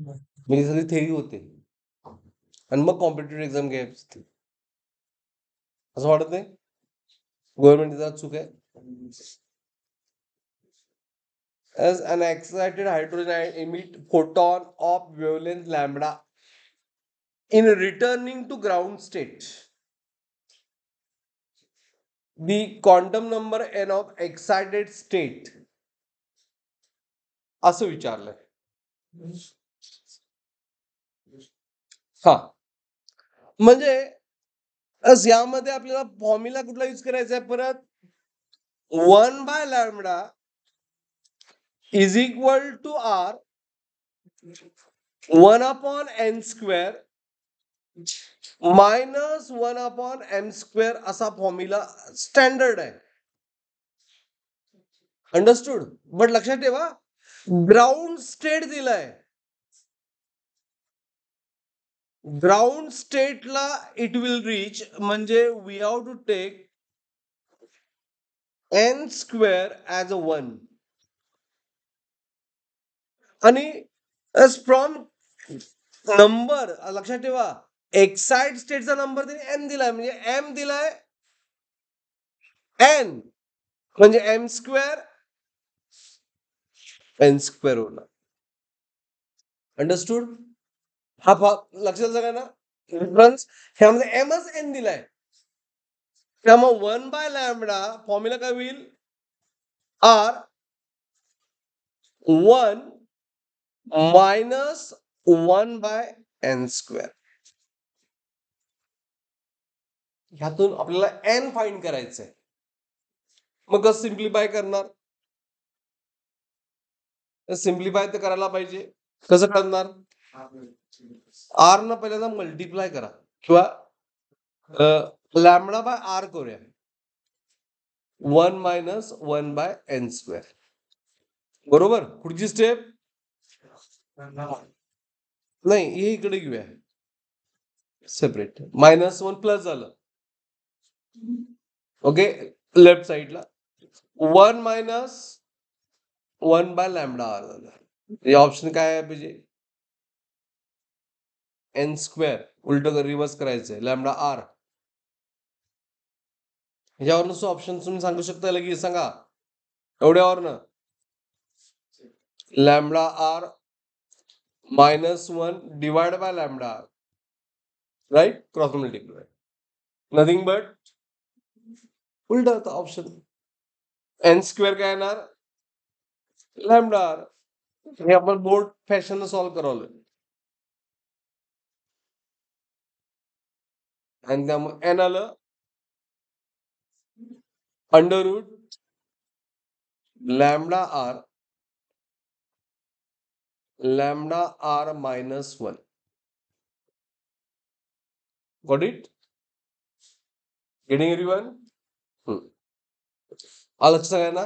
म्हणजे सगळी थेरी होते आणि मग कॉम्पिटेटिव्ह एक्झाम घ्यायची असं वाटत नाही? गव्हर्नमेंटचा चूक आहे. As an excited hydrogen emit photon of wavelength lambda in returning to ground state. The quantum number n of excited state असं विचारलंय. हा म्हणजे यामध्ये आपल्याला फॉर्म्युला कुठला यूज करायचा आहे परत 1/λ is equal to r 1/n² minus 1/m² असा फॉर्म्युला स्टँडर्ड आहे. अंडरस्टूड. बट लक्षात ठेवा ग्राउंड स्टेट दिलाय. ग्राउंड स्टेटला इट विल रीच म्हणजे we have to take n² as a 1 आणि फ्रॉम नंबर लक्षात ठेवा एक्साइट स्टेटचा नंबर त्यांनी n दिलाय म्हणजे m दिलाय n म्हणजे m² n² होणार. अंडरस्टूड. हा लक्षात सगळ्यांना डिफरन्स ह्यामध्ये एमच एन दिलाय त्यामुळे 1/λ फॉर्म्युला काय होईल r 1 मायनस 1/n². ह्यातून आपल्याला n फाइंड करायचंय. मग कसं सिम्प्लिफाय करणार? सिम्प्लिफाय तर करायला पाहिजे. कसं करणार? r न पहिल्यांदा मल्टिप्लाय करा किंवा λ/r करूया 1 मायनस 1/n². बरोबर. पुढची स्टेप नाही हे इकडे घेऊया सेपरेट -1 प्लस झालं. ओके लेफ्ट साइडला 1 मायनस 1/λr झालं. हे ऑप्शन काय आहे पाहिजे n² उलट रिव्हर्स करायचंय λr. ह्याच्यावरनं ऑप्शन तुम्ही सांगू शकता लगेच सांगा एवढ्यावरनं λr -1 divide by λr right cross multiply nothing but उलट होता ऑप्शन n² काय येणार λr. हे आपण बोर्ड फॅशन सॉल्व्ह करवलं आणि त्यामुळे n आलं under route λr -1. Got it? Getting everyone? आलं सगळ्यांना?